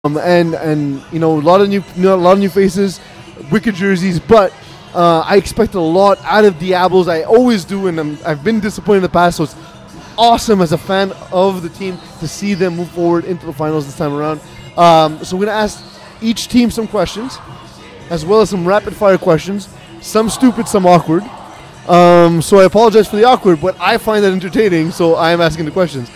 And a lot of new faces, wicked jerseys, but I expect a lot out of Diablos. I always do, and I've been disappointed in the past. So it's awesome as a fan of the team to see them move forward into the finals this time around. So we're gonna ask each team some questions, as well as some rapid fire questions. Some stupid, some awkward. So I apologize for the awkward, but I find that entertaining. So I am asking the questions.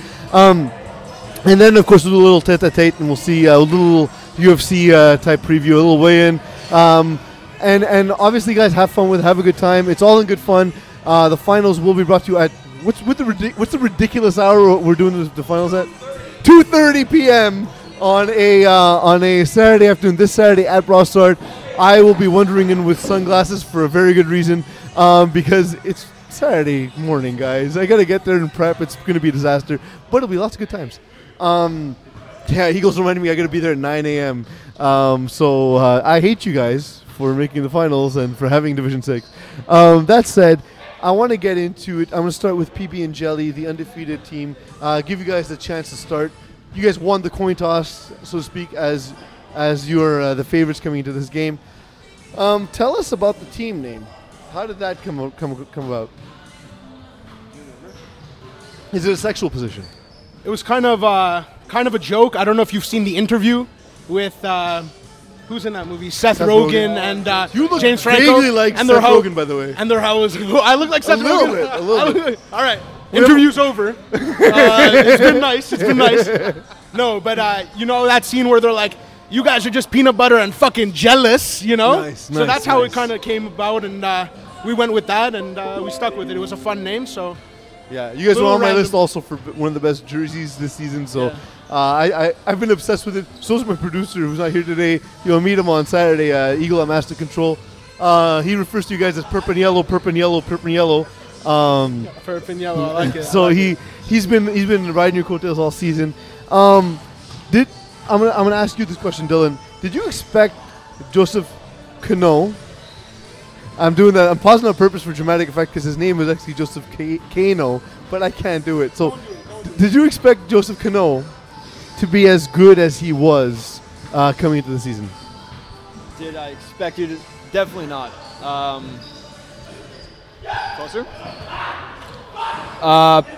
And then, of course, we'll do a little tete-a-tete, and we'll see a little UFC type preview, a little weigh-in. And obviously, guys, have fun with it. Have a good time. It's all in good fun. The finals will be brought to you at, what's the ridiculous hour we're doing the finals at? 2:30 p.m. on a Saturday afternoon, this Saturday at Brossard. I will be wandering in with sunglasses for a very good reason, because it's Saturday morning, guys. I got to get there and prep. It's going to be a disaster, but it'll be lots of good times. Eagles reminded me I got to be there at 9 a.m. So I hate you guys for making the finals and for having Division 6. That said, I want to get into it. I'm going to start with PB and Jelly, the undefeated team. Give you guys the chance to start. You guys won the coin toss, so to speak, as you're the favorites coming into this game. Tell us about the team name. How did that come about? Is it a sexual position? It was kind of a joke. I don't know if you've seen the interview with who's in that movie? Seth Rogen and you look James Franco. Vaguely like and Seth Rogen, by the way. And their house. I look like Seth Rogen. A little bit. All right. Interview's over. It's been nice. It's been nice. No, but that scene where they're like, "You guys are just peanut butter and fucking jealous," So that's how it kind of came about, and we went with that, and we stuck with it. It was a fun name, so. Yeah, you guys were on my list also for one of the best jerseys this season, so I've been obsessed with it. So is my producer, who's not here today. You'll meet him on Saturday, Eagle at Master Control. He refers to you guys as Purple Yellow, Purple Yellow, Purple Yellow. Purple Yellow, I like it. So he's been riding your coattails all season. I'm gonna ask you this question, Dylan. Did you expect Joseph Cano? I'm doing that. I'm pausing on purpose for dramatic effect because his name is actually Joseph Cano, but I can't do it. So, did you expect Joseph Cano to be as good as he was coming into the season? Did I expect you to? Definitely not. Closer?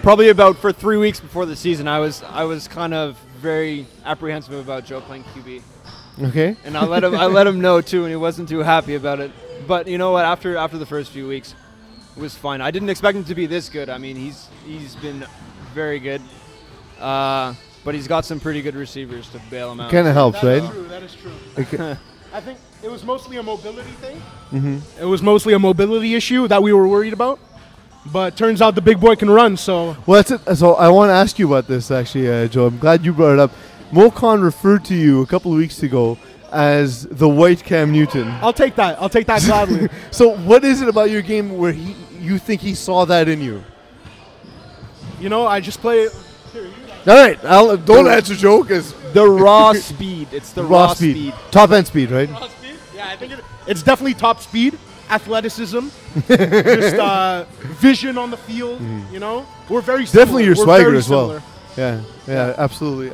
Probably about for 3 weeks before the season, I was kind of very apprehensive about Joe playing QB. Okay. And I let him know too, and he wasn't too happy about it. But you know what? After the first few weeks, it was fine. I didn't expect him to be this good. I mean, he's been very good, but he's got some pretty good receivers to bail him out. Kind of helps, right? That is true. Okay. I think it was mostly a mobility thing. Mm-hmm. It was mostly a mobility issue that we were worried about. But turns out the big boy can run, so. Well, that's it. So I want to ask you about this, actually, Joe. I'm glad you brought it up. Mo Khan referred to you a couple of weeks ago as the white Cam Newton. I'll take that. I'll take that gladly. So what is it about your game where you think he saw that in you? I just play. All right, don't answer Joe, because the raw speed. It's the raw speed. Top end speed, right? Raw speed? Yeah, I think it's definitely top speed, athleticism, just vision on the field. We're very similar. Definitely your swagger as well. Yeah, absolutely.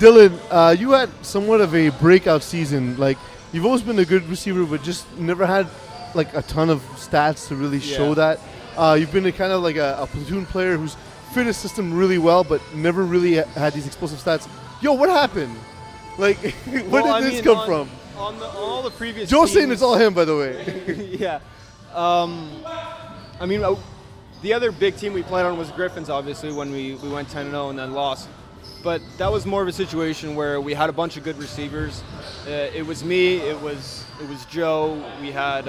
Dylan, you had somewhat of a breakout season. Like, you've always been a good receiver, but just never had like a ton of stats to really show that. You've been a kind of like a platoon player who's fit his system really well, but never really had these explosive stats. Yo, what happened? Like, where did this come from? On all the previous Joe's saying it's all him, by the way. Yeah. The other big team we played on was Griffins, obviously, when we went 10-0 and then lost. But that was more of a situation where we had a bunch of good receivers. It was me, it was Joe, we had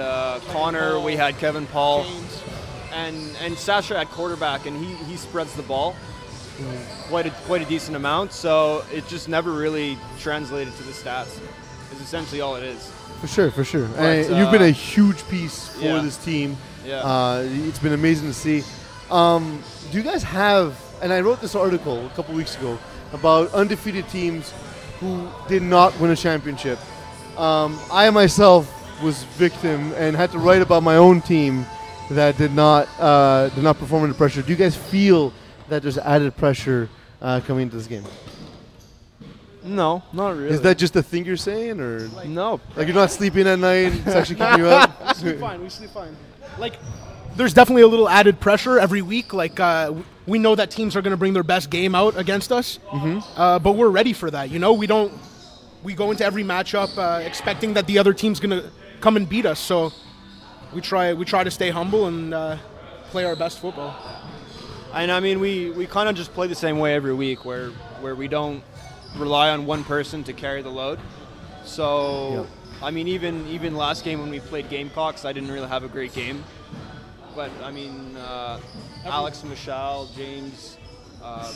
Connor, we had Kevin Paul, and Sasha at quarterback, and he spreads the ball quite a decent amount. So it just never really translated to the stats. Is essentially all it is. For sure. And you've been a huge piece for this team. Yeah. It's been amazing to see. Do you guys have? And I wrote this article a couple weeks ago about undefeated teams who did not win a championship. I myself was victim and had to write about my own team that did not perform under pressure. Do you guys feel that there's added pressure coming into this game? No, not really. Is that just a thing you're saying, or no? like you're not sleeping at night? It's actually keeping you up. We sleep fine. We sleep fine. Like, there's definitely a little added pressure every week. Like, we know that teams are going to bring their best game out against us, but we're ready for that. You know, we go into every matchup expecting that the other team's going to come and beat us. So we try to stay humble and play our best football. And I mean, we kind of just play the same way every week, where we don't rely on one person to carry the load. So, I mean, even last game when we played Gamecocks, I didn't really have a great game. But I mean, Alex, Michelle, James,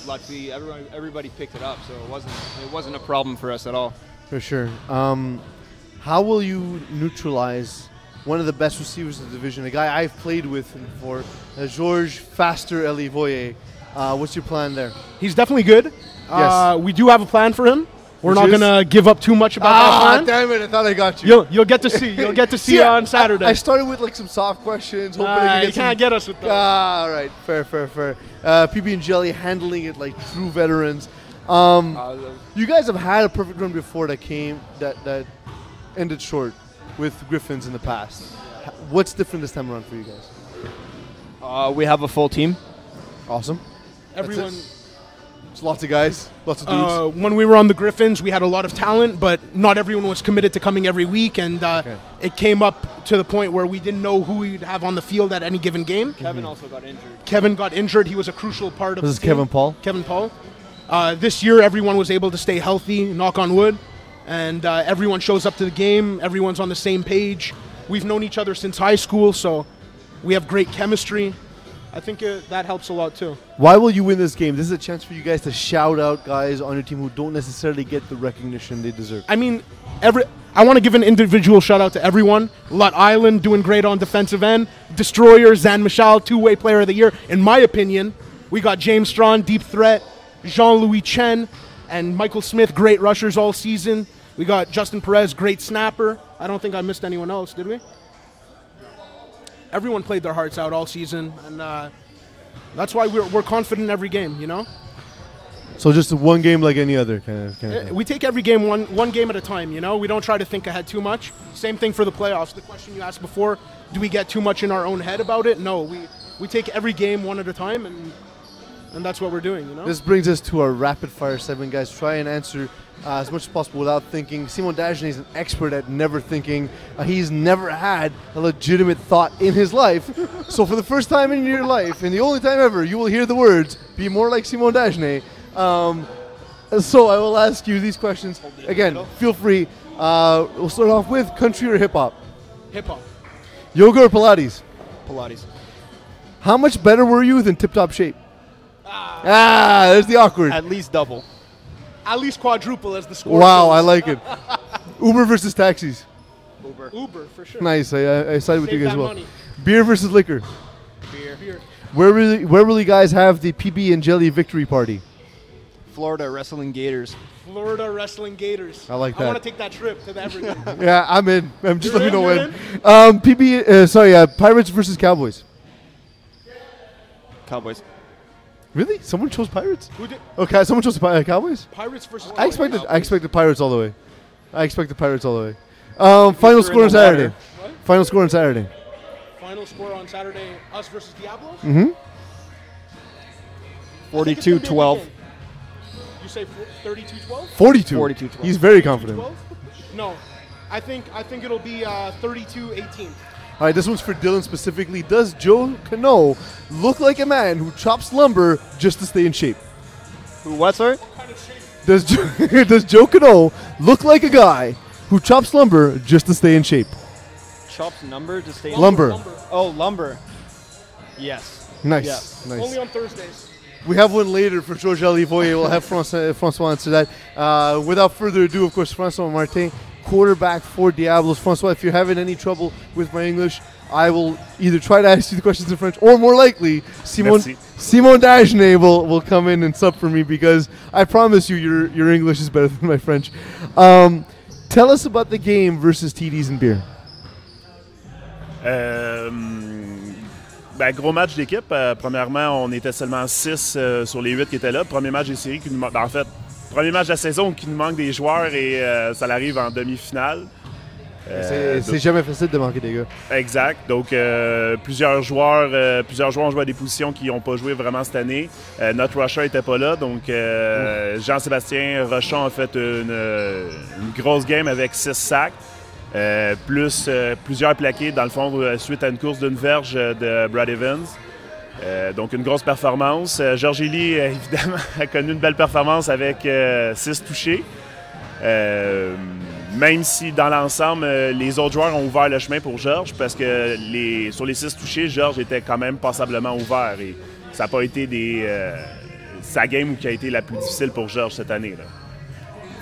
Lutfi, everybody picked it up, so it wasn't a problem for us at all. For sure. How will you neutralize one of the best receivers in the division, a guy I've played with before, Georges Faster Elivoye? What's your plan there? He's definitely good. Yes. We do have a plan for him. We're Which not is? going to give up too much about that plan. Damn it, I thought I got you. You'll get to see. You'll get to see on Saturday. I started with like some soft questions, hoping I You could can't get us with that. all right, fair. PB and Jelly handling it like true veterans. You guys have had a perfect run before that ended short with Griffins in the past. What's different this time around for you guys? We have a full team. Awesome. Everyone. It's lots of guys, lots of dudes. When we were on the Griffins, we had a lot of talent, but not everyone was committed to coming every week, and it came up to the point where we didn't know who we'd have on the field at any given game. Kevin also got injured. Kevin got injured. He was a crucial part of This the is team. Kevin Paul? Kevin Paul. This year, everyone was able to stay healthy, knock on wood, and everyone shows up to the game. Everyone's on the same page. We've known each other since high school, so we have great chemistry. I think that helps a lot too. Why will you win this game? This is a chance for you guys to shout out guys on your team who don't necessarily get the recognition they deserve. I mean, I want to give an individual shout out to everyone. Lut Island doing great on defensive end. Destroyer, Zan Michal, two-way player of the year. In my opinion, we got James Strawn, deep threat, Jean-Louis Chen, and Michael Smith, great rushers all season. We got Justin Perez, great snapper. I don't think I missed anyone else, did we? Everyone played their hearts out all season, and that's why we're confident in every game, you know? So just one game like any other kind of thing. We take every game one game at a time, you know? We don't try to think ahead too much. Same thing for the playoffs. The question you asked before, do we get too much in our own head about it? No, we take every game one at a time, and that's what we're doing, you know? This brings us to our rapid fire segment, guys. Try and answer as much as possible without thinking. Simon Dagenet is an expert at never thinking. He's never had a legitimate thought in his life. So for the first time in your life, and the only time ever, you will hear the words, be more like Simon Dagenet. So I will ask you these questions. Again, feel free. We'll start off with country or hip-hop? Hip-hop. Yoga or Pilates? Pilates. How much better were you than tip-top shape? There's the awkward. At least double. At least quadruple as the score. Wow, goes. I like it. Uber versus taxis. Uber, for sure. Nice. I sided with Save you guys that as well. money. Beer versus liquor. Beer. Where will you guys have the PB and Jelly victory party? Florida Wrestling Gators. Florida Wrestling Gators. I like I want that. to take that trip to the Evergreen. Yeah, I'm in. Just You're let me know in, when. Pirates versus Cowboys. Cowboys. Really? Someone chose Pirates? Who did? Okay, someone chose Cowboys? Pirates versus I expected Pirates all the way. Final We're score in on the Saturday. water. Final score on Saturday. Final score on Saturday, us versus Diablos? Mm-hmm. 42-12. You say 32-12? 42. 42-12. He's very confident. 12? No. I think it'll be 32-18. All right, this one's for Dylan specifically. Does Joe Cano look like a man who chops lumber just to stay in shape? Who? What, sorry? Does Joe Cano look like a guy who chops lumber just to stay in shape? Chops number to stay in Lumber. Oh, lumber. Yes. Nice. Yeah. Nice. Only on Thursdays. We have one later for Georges Elivoye. We'll have Francois answer that. Without further ado, of course, Francois Martin, quarterback for Diablos. Francois, if you're having any trouble with my English, I will either try to ask you the questions in French, or more likely, Simon Dagenet will come in and sub for me, because I promise you your English is better than my French. Tell us about the game versus TDs and beer. Gros match d'équipe. Premièrement, on était seulement 6 sur les 8 qui étaient là. Premier match des séries, en fait, premier match de la saison qui nous manque des joueurs et ça arrive en demi-finale. C'est jamais facile de manquer des gars. Exact. Donc, plusieurs joueurs ont joué à des positions qui n'ont pas joué vraiment cette année. Notre rusher n'était pas là. Donc, Jean-Sébastien Rochon a fait une grosse game avec 6 sacs, plus plusieurs plaqués, dans le fond, suite à une course d'une verge de Brad Evans. Donc, une grosse performance. Georges Élie, évidemment, a connu une belle performance avec 6 touchés. Même si, dans l'ensemble, les autres joueurs ont ouvert le chemin pour Georges parce que sur les 6 touchés, Georges était quand même passablement ouvert. Et ça n'a pas été sa game qui a été la plus difficile pour Georges cette année. Là.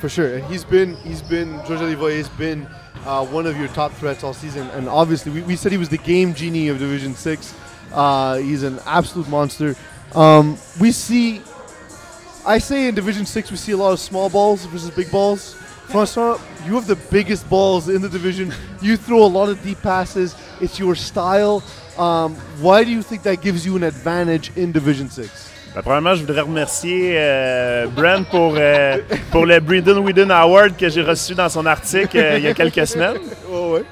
For sure. Georges Olivoy has been one of your top threats all season. And obviously, we said he was the game genie of Division 6. He's an absolute monster. I say in Division 6, we see a lot of small balls versus big balls. Francois, you have the biggest balls in the division. You throw a lot of deep passes. It's your style. Why do you think that gives you an advantage in Division 6? Premièrement, je voudrais remercier Brent pour le Brendan Whedon Award que j'ai reçu dans son article il y a quelques semaines. Oh, ouais.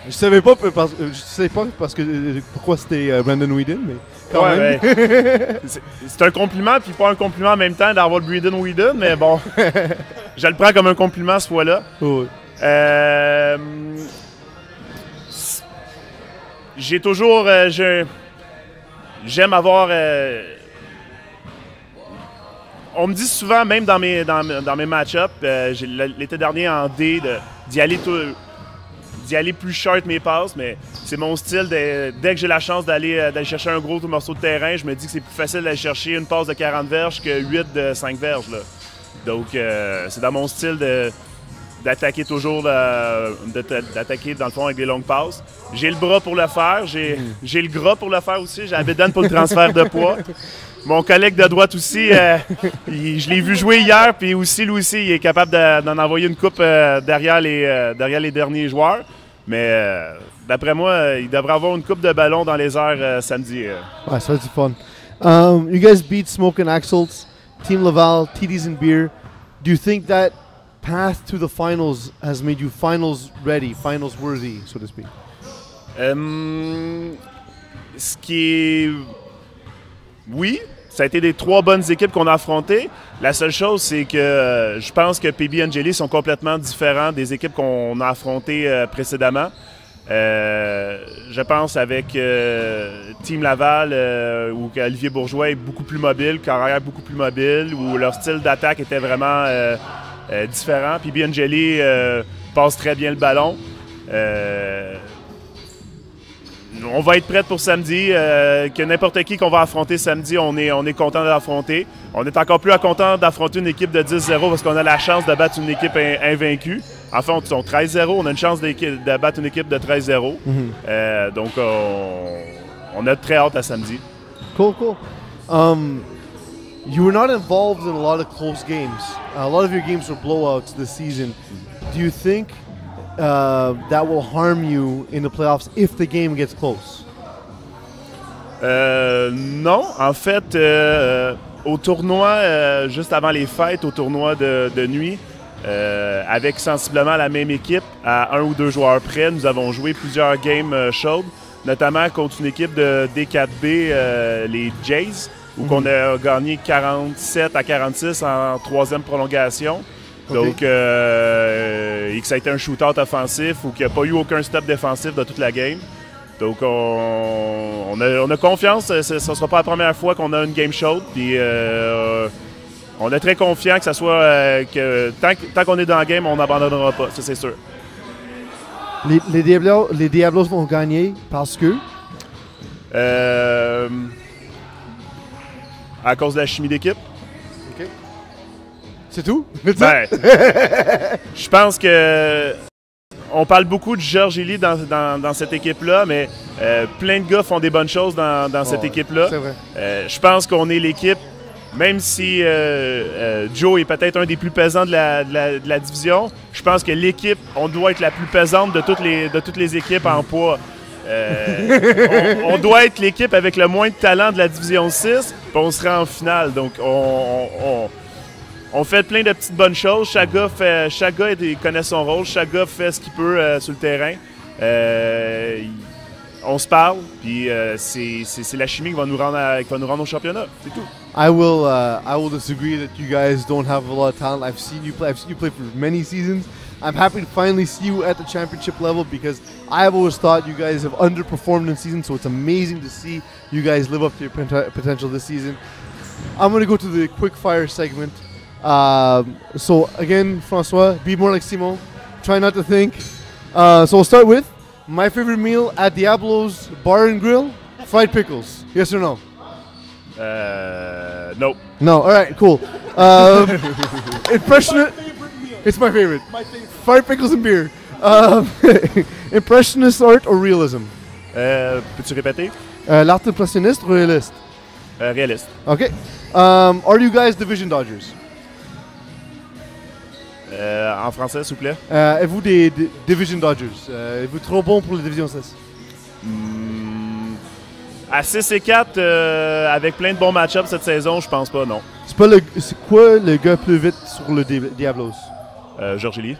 Je savais pas parce que pourquoi c'était Brandon Whedon, mais quand même. C'est un compliment, puis pas un compliment en même temps d'avoir le Brendan Whedon, mais bon, je le prends comme un compliment ce fois-là. Oh, ouais. J'ai toujours... J'aime avoir... on me dit souvent, même dans mes match-ups, l'été dernier en D, d'y aller plus short mes passes, mais c'est mon style. Dès que j'ai la chance d'aller chercher un gros morceau de terrain, je me dis que c'est plus facile d'aller chercher une passe de 40 verges que 8 de 5 verges. Là. Donc, c'est dans mon style d'attaquer toujours, d'attaquer dans le fond avec des longues passes. J'ai le bras pour le faire, j'ai le gras pour le faire aussi, j'ai la bédaine pour le transfert de poids. Mon collègue de droite aussi, je l'ai vu jouer hier, puis aussi, lui aussi, il est capable d'en envoyer une coupe derrière les derniers joueurs. Mais d'après moi, il devrait avoir une coupe de ballon dans les airs samedi. Ouais, ça va être fun. You guys beat Smoke and Axles, Team Laval, TDs and Beer. Do you think that path to the finals has made you finals ready, finals worthy, so to speak? Ce qui est... Oui, ça a été des 3 bonnes équipes qu'on a affrontées. La seule chose, c'est que je pense que PB Angeli sont complètement différents des équipes qu'on a affrontées précédemment. Je pense avec Team Laval, où Olivier Bourgeois est beaucoup plus mobile, carrière beaucoup plus mobile, où leur style d'attaque était vraiment différent. PB Angeli passe très bien le ballon. On va être prêts pour samedi. Que n'importe qui qu'on va affronter samedi, on est content de l'affronter. On est encore plus content d'affronter une équipe de 10-0 parce qu'on a la chance de battre une équipe invaincue. En fait, ils sont 13-0. On a une chance de battre une équipe de 13-0. Donc, on a très hâte à samedi. Cool. You were not involved in a lot of close games. A lot of your games were blowouts this season. Do you think that will harm you in the playoffs if the game gets close? Non. En fait, au tournoi, juste avant les fêtes, au tournoi de nuit, avec sensiblement la même équipe, à 1 ou 2 joueurs près, nous avons joué plusieurs games chaudes, notamment contre une équipe de D4B, les Jays, où on a gagné 47-46 en 3e prolongation. Okay. Donc, et que ça a été un shootout offensif ou qu'il n'y a pas eu aucun stop défensif de toute la game. Donc, on a confiance. Ce ne sera pas la première fois qu'on a une game chaude. Puis, on est très confiant que ça soit que tant qu'on est dans la game, on n'abandonnera pas. Ça, c'est sûr. Les Diablos vont gagner parce que? À cause de la chimie d'équipe. OK. C'est tout? Ben, je pense que on parle beaucoup de Georges Élie dans cette équipe-là, mais plein de gars font des bonnes choses dans cette équipe-là. C'est vrai. Je pense qu'on est l'équipe, même si Joe est peut-être un des plus pesants de la division, je pense que l'équipe, on doit être la plus pesante de toutes les équipes en poids. On doit être l'équipe avec le moins de talent de la division 6, on se rend en finale. Donc, on fait plein de petites bonnes choses. Chaque gars connaît son rôle. Chaque gars fait ce qu'il peut sur le terrain. On se parle, puis c'est la chimie qui va nous rendre au championnat. C'est tout. I will disagree that you guys don't have a lot of talent. I've seen you play for many seasons. I'm happy to finally see you at the championship level because I've always thought you guys have underperformed in season, so it's amazing to see you guys live up to your potential this season. I'm going to go to the quick fire segment. So again, Francois, be more like Simon. Try not to think. So we'll start with my favorite meal at Diablo's Bar and Grill, fried pickles. Yes or no? No. No. All right, cool. Impressionist. It's my favorite. Fried pickles and beer. Impressionist art or realism? Peux-tu répéter? L'art impressionniste ou réaliste? Réaliste. Okay. Are you guys Division Dodgers? En français, s'il vous plaît? Êtes-vous des Division Dodgers? Êtes-vous trop bon pour la Division 6? À 6 et 4, avec plein de bons match-ups cette saison, je pense pas, non. C'est quoi le gars plus vite sur le Diablos? Georges Elie.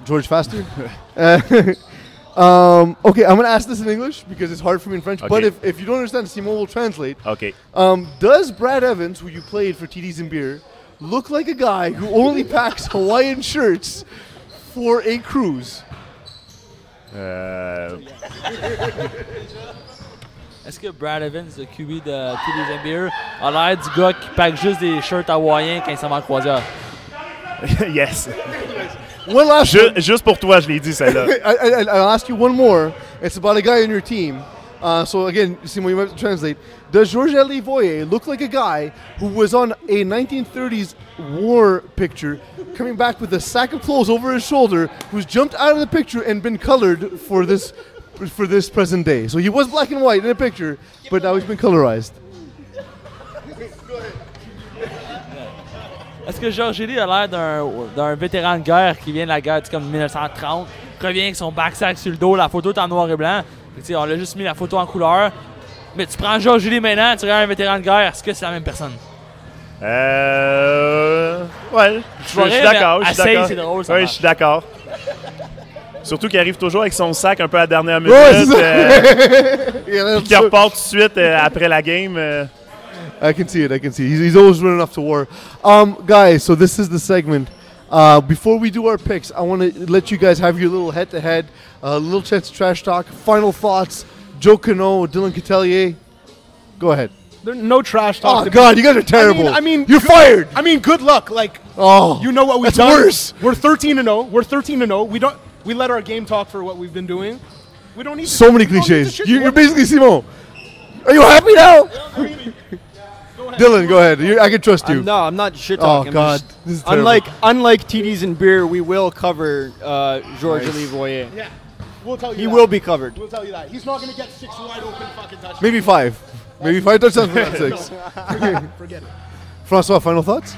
George Faster? Okay, I'm going to ask this in English because it's hard for me in French. Okay. But if you don't understand, Simon will translate. Okay. Does Brad Evans, who you played for TDs and Beer, look like a guy who only packs Hawaiian shirts for a cruise? Est-ce que Brad Evans, le QB de TDs and Beer, a l'air du gars qui pack juste des shirts hawaïens quand il s'en va en croisière? Yes. One last juste pour toi, je l'ai dit, celle-là. I'll ask you one more. It's about a guy on your team. So again, Simon, you have to translate. Does Georges-Élie Voyer look like a guy who was on a 1930s war picture, coming back with a sack of clothes over his shoulder, who's jumped out of the picture and been colored for this present day? So he was black and white in a picture, but now he's been colorized. Est-ce que Georges-Élie a l'air d'un vétéran de guerre qui vient de la guerre comme 1930, revient avec son backsack sur le dos, la photo est en noir et blanc. On a juste mis la photo en couleur. Mais tu prends Georges-Élie maintenant, tu regardes un vétéran de guerre, est-ce que c'est la même personne? Ouais, je suis d'accord. C'est drôle, ça. Oui, je suis d'accord. Surtout qu'il arrive toujours avec son sac un peu à la dernière minute. Qui repart tout de suite après la game. I can see it. He's always running off to war. Guys, so this is the segment. Before we do our picks, I want to let you guys have your little head-to-head, little chance to trash talk, final thoughts. Joe Cano, Dylan Catelier. Go ahead. There's no trash talk. Oh, God, you guys are terrible. I mean you're fired. I mean, good luck. Like, you know what we've that's done. Worse. We're 13-0. We're 13-0. We let our game talk for what we've been doing. We don't need so many cliches. You're basically Simon. Are you happy now? Dylan, go ahead. I can trust you. No, I'm not shit talking. Oh God, this is terrible. Unlike TDs and Beer, we will cover Georges-Élie Voyer. Yeah, we'll tell you. He will be covered. We'll tell you that. He's not going to get 6 wide open fucking touchdowns. Maybe 5. Maybe 5 touchdowns, but not 6. Forget it. Francois, final thoughts?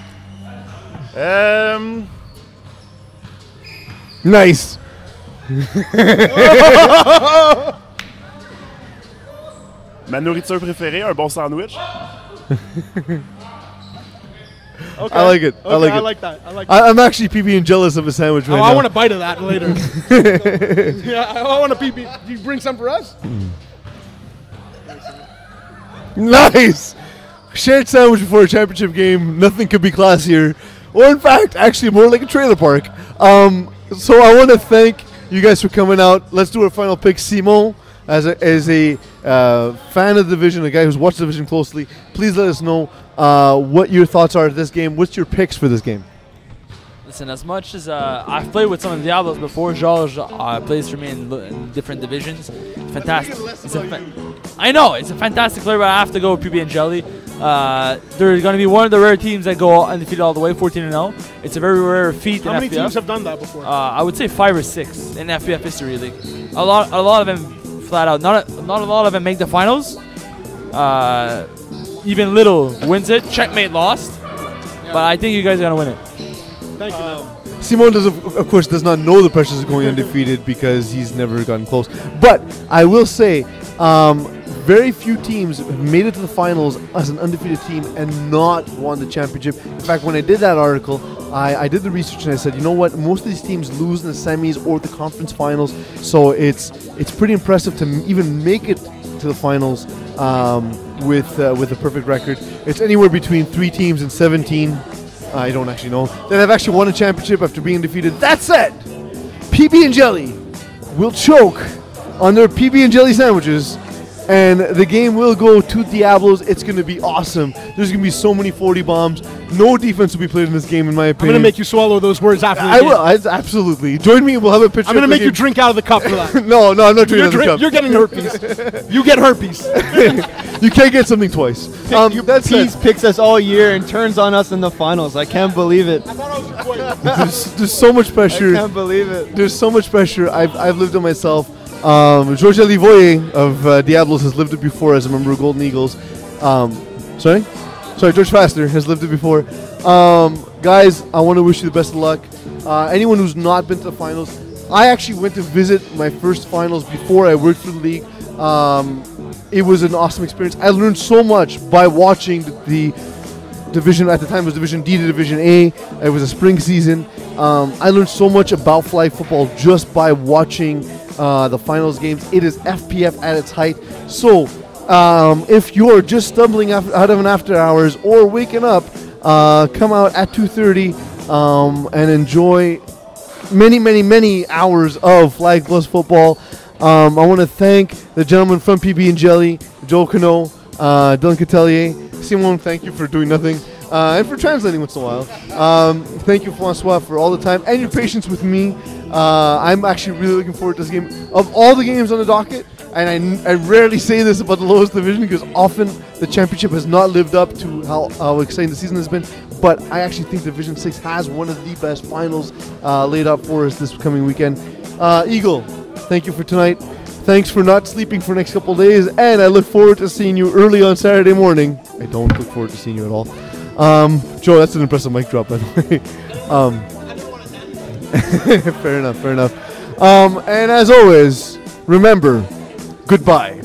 Nice. Ma nourriture préférée, un bon sandwich. Okay. I like it. Okay, I like that. I'm actually PB and jealous of a sandwich right now. I want a bite of that later. Yeah, I want a PB. You bring some for us? Nice. Shared sandwich before a championship game. Nothing could be classier. Or in fact, actually more like a trailer park. So I want to thank you guys for coming out. Let's do our final pick. Simon, as a fan of the division, a guy who's watched the division closely, please let us know what your thoughts are of this game. What's your picks for this game? Listen, as much as I've played with some of the Diablos before, Georges plays for me in different divisions. Fantastic. I know, it's a fantastic player, but I have to go with PB and Jelly. They're going to be one of the rare teams that go undefeated all the way, 14-0. It's a very rare feat in FPF. How many teams have done that before? I would say 5 or 6 in FPF history league. A lot of them flat out. Not a lot of them make the finals. Even Little wins it. Checkmate lost. Yeah. But I think you guys are going to win it. Thank you, man. Simon, of course, does not know the pressures of going undefeated because he's never gotten close. But I will say, very few teams have made it to the finals as an undefeated team and not won the championship. In fact, when I did that article, I did the research and I said, you know what? Most of these teams lose in the semis or the conference finals, so it's pretty impressive to even make it to the finals with a perfect record. It's anywhere between 3 teams and 17. I don't actually know that have actually won a championship after being defeated. That said, PB and Jelly will choke on their PB and Jelly sandwiches, and the game will go to Diablos. It's going to be awesome. There's going to be so many 40 bombs. No defense will be played in this game, in my opinion. I'm going to make you swallow those words after the I game. will. Absolutely. Join me. We'll have a picture. I'm going to make you drink out of the cup for that. No, I'm not drinking out of the cup. You're getting herpes. You get herpes. You can't get something twice. Peace picks us all year and turns on us in the finals. I can't believe it. There's so much pressure. I can't believe it. There's so much pressure. I've lived it myself. Georges Livoye of Diablos has lived it before as a member of Golden Eagles. Sorry, George Faster has lived it before. Guys, I want to wish you the best of luck. Anyone who's not been to the finals, I actually went to visit my first finals before I worked for the league. It was an awesome experience. I learned so much by watching the division. At the time it was Division D to Division A. It was a spring season. I learned so much about flag football just by watching the finals games. It is FPF at its height. So if you're just stumbling out of an after hours or waking up, come out at 2:30 and enjoy many hours of Flag Plus football. I want to thank the gentleman from PB and Jelly, Joe Cano, Dylan Catelier. Simon, thank you for doing nothing and for translating once in a while. Thank you, Francois, for all the time and your patience with me. I'm actually really looking forward to this game. Of all the games on the docket, and I rarely say this about the lowest division because often the championship has not lived up to how exciting the season has been, but I actually think Division 6 has one of the best finals laid out for us this coming weekend. Eagle, thank you for tonight. Thanks for not sleeping for the next couple of days, and I look forward to seeing you early on Saturday morning. I don't look forward to seeing you at all. Joe, that's an impressive mic drop, by the way. Fair enough. And as always, remember, goodbye.